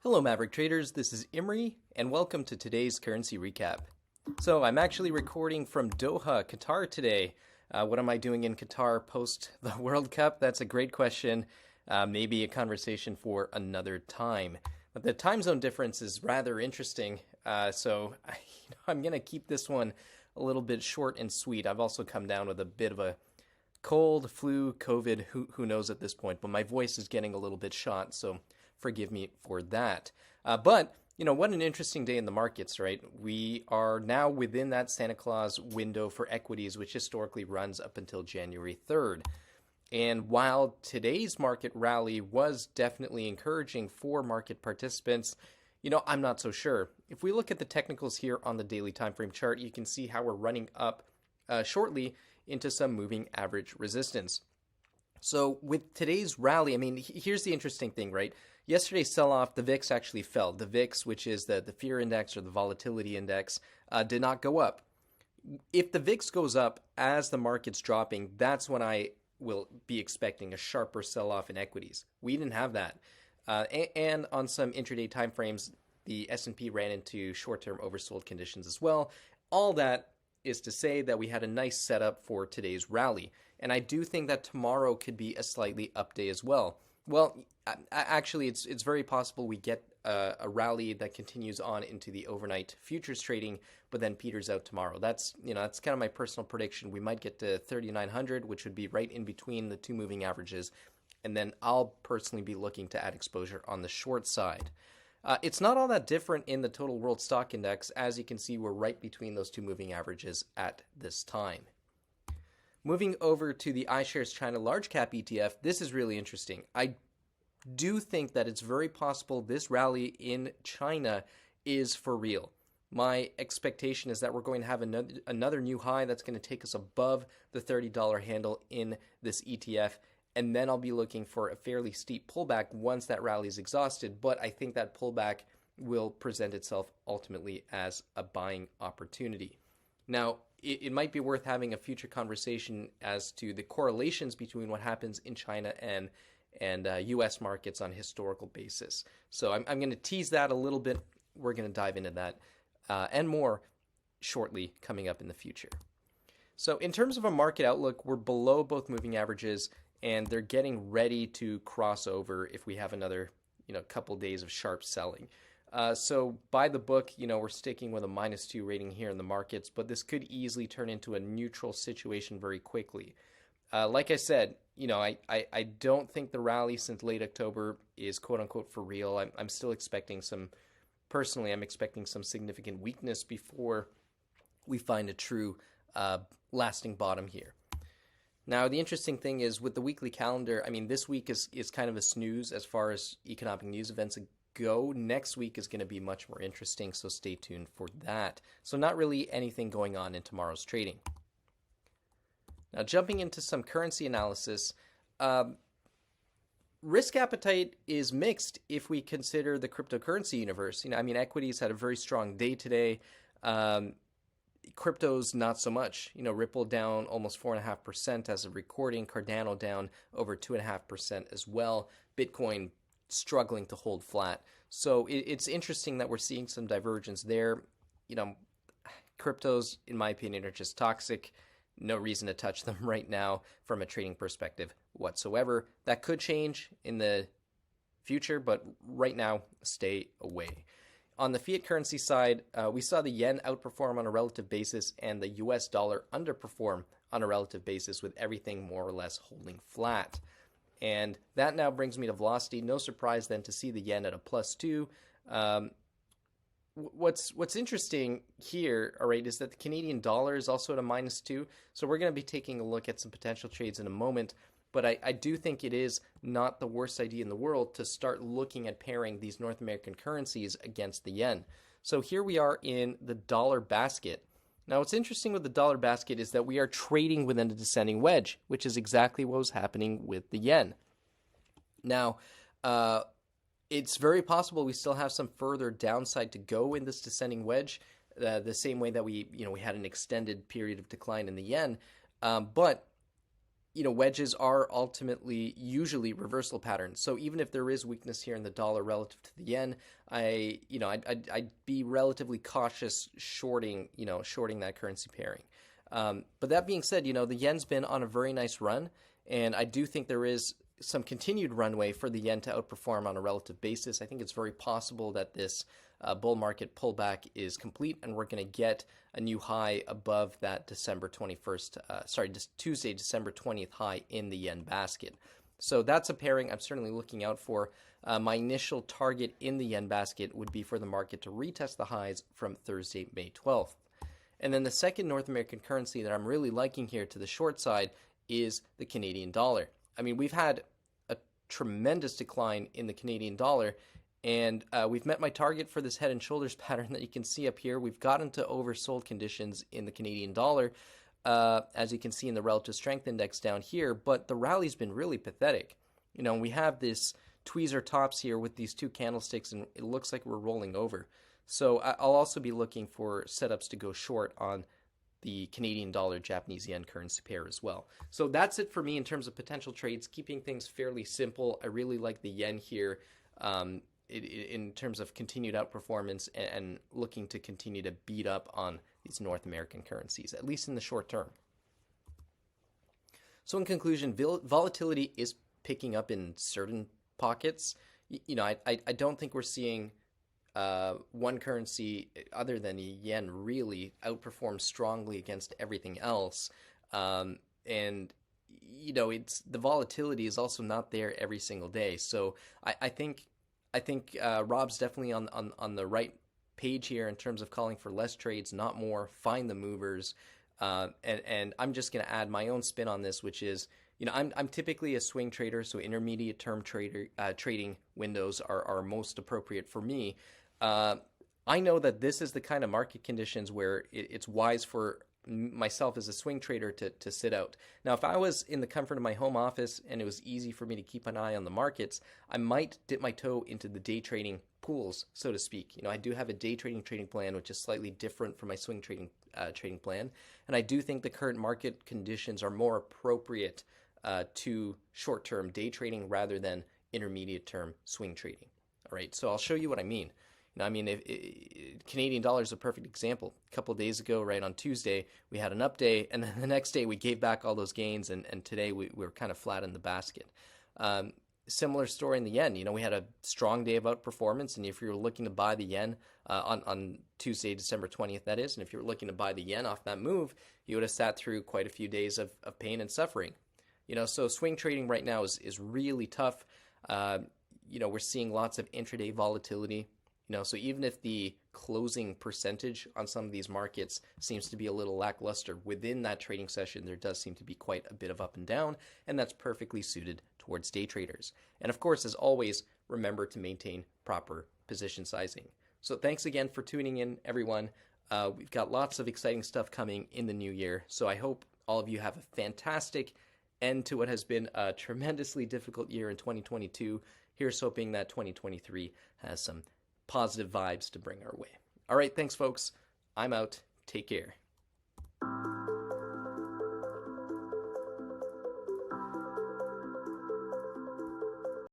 Hello Maverick Traders, this is Imri and welcome to today's currency recap. So I'm actually recording from Doha, Qatar today. What am I doing in Qatar post the World Cup? That's a great question. Maybe a conversation for another time. But the time zone difference is rather interesting. So I'm going to keep this one a little bit short and sweet. I've also come down with a bit of a cold, flu, COVID, who knows at this point. But my voice is getting a little bit shot, so forgive me for that. But what an interesting day in the markets, right? We are now within that Santa Claus window for equities, which historically runs up until January 3rd. And while today's market rally was definitely encouraging for market participants, I'm not so sure. If we look at the technicals here on the daily time frame chart, you can see how we're running up shortly into some moving average resistance. So with today's rally, here's the interesting thing, right? Yesterday's sell-off, the VIX actually fell. The VIX, which is the fear index or the volatility index, did not go up. If the VIX goes up as the market's dropping, that's when I will be expecting a sharper sell-off in equities. We didn't have that. And on some intraday timeframes, the S&P ran into short-term oversold conditions as well. All that is to say that we had a nice setup for today's rally. And I do think that tomorrow could be a slightly up day as well. Well, actually, it's very possible we get a rally that continues on into the overnight futures trading, but then peters out tomorrow. That's kind of my personal prediction. We might get to 3,900, which would be right in between the two moving averages, and then I'll personally be looking to add exposure on the short side. It's not all that different in the total world stock index. As you can see, we're right between those two moving averages at this time. Moving over to the iShares China Large Cap ETF, this is really interesting. I do think that it's very possible this rally in China is for real. My expectation is that we're going to have another new high that's going to take us above the $30 handle in this ETF, and then I'll be looking for a fairly steep pullback once that rally is exhausted, but I think that pullback will present itself ultimately as a buying opportunity. Now, it might be worth having a future conversation as to the correlations between what happens in China and U.S. markets on a historical basis. So I'm going to tease that a little bit. We're going to dive into that and more shortly coming up in the future. So in terms of a market outlook, we're below both moving averages, and they're getting ready to cross over if we have another couple days of sharp selling. So by the book, we're sticking with a -2 rating here in the markets, but this could easily turn into a neutral situation very quickly. Like I said, I don't think the rally since late October is quote unquote for real. I'm still expecting I'm expecting some significant weakness before we find a true lasting bottom here. Now, the interesting thing is with the weekly calendar, this week is kind of a snooze as far as economic news events go. Next week is going to be much more interesting, so stay tuned for that. So not really anything going on in tomorrow's trading. Now, jumping into some currency analysis, risk appetite is mixed if we consider the cryptocurrency universe. Equities had a very strong day today. Cryptos, not so much. Ripple down almost 4.5% as of recording. Cardano down over 2.5% as well. Bitcoin struggling to hold flat. So it's interesting that we're seeing some divergence there. Cryptos, in my opinion, are just toxic. No reason to touch them right now from a trading perspective whatsoever. That could change in the future, but right now, stay away. On the fiat currency side, we saw the yen outperform on a relative basis and the US dollar underperform on a relative basis, with everything more or less holding flat. And that now brings me to velocity. No surprise then to see the yen at a +2. What's interesting here, all right, is that the Canadian dollar is also at a -2. So we're going to be taking a look at some potential trades in a moment. But I do think it is not the worst idea in the world to start looking at pairing these North American currencies against the yen. So here we are in the dollar basket. Now, what's interesting with the dollar basket is that we are trading within a descending wedge, which is exactly what was happening with the yen. Now, it's very possible we still have some further downside to go in this descending wedge, the same way that we had an extended period of decline in the yen. But wedges are ultimately usually reversal patterns. So even if there is weakness here in the dollar relative to the yen, I'd be relatively cautious shorting that currency pairing. But that being said, the yen's been on a very nice run, and I do think there is some continued runway for the yen to outperform on a relative basis. I think it's very possible that this bull market pullback is complete, and we're going to get a new high above that Tuesday, December 20th high in the yen basket. So that's a pairing I'm certainly looking out for. My initial target in the yen basket would be for the market to retest the highs from Thursday, May 12th. And then the second North American currency that I'm really liking here to the short side is the Canadian dollar. I mean, we've had a tremendous decline in the Canadian dollar, and we've met my target for this head and shoulders pattern that you can see up here. We've gotten to oversold conditions in the Canadian dollar, as you can see in the relative strength index down here, but the rally's been really pathetic. We have this tweezer tops here with these two candlesticks, and it looks like we're rolling over. So I'll also be looking for setups to go short on the Canadian dollar Japanese yen currency pair as well. So that's it for me in terms of potential trades, keeping things fairly simple. I really like the yen here in terms of continued outperformance and looking to continue to beat up on these North American currencies, at least in the short term. So in conclusion, volatility is picking up in certain pockets. I don't think we're seeing one currency other than the yen really outperforms strongly against everything else. And the volatility is also not there every single day. So I think Rob's definitely on the right page here in terms of calling for less trades, not more. Find the movers, and I'm just going to add my own spin on this, which is, I'm typically a swing trader, so intermediate term trading windows are most appropriate for me. I know that this is the kind of market conditions where it's wise for myself as a swing trader to sit out. Now, if I was in the comfort of my home office and it was easy for me to keep an eye on the markets, I might dip my toe into the day trading pools, so to speak. I do have a day trading plan, which is slightly different from my swing trading plan. And I do think the current market conditions are more appropriate to short-term day trading rather than intermediate-term swing trading. All right, so I'll show you what I mean. Canadian dollar is a perfect example. A couple of days ago, right on Tuesday, we had an up day, and then the next day we gave back all those gains, and today we were kind of flat in the basket. Similar story in the yen. We had a strong day of outperformance, and if you were looking to buy the yen on Tuesday, December 20th, that is, and if you were looking to buy the yen off that move, you would have sat through quite a few days of pain and suffering. So swing trading right now is really tough. We're seeing lots of intraday volatility. So even if the closing percentage on some of these markets seems to be a little lackluster, within that trading session, there does seem to be quite a bit of up and down, and that's perfectly suited towards day traders. And of course, as always, remember to maintain proper position sizing. So thanks again for tuning in, everyone. We've got lots of exciting stuff coming in the new year, so I hope all of you have a fantastic end to what has been a tremendously difficult year in 2022. Here's hoping that 2023 has some positive vibes to bring our way. All right, thanks, folks. I'm out. Take care.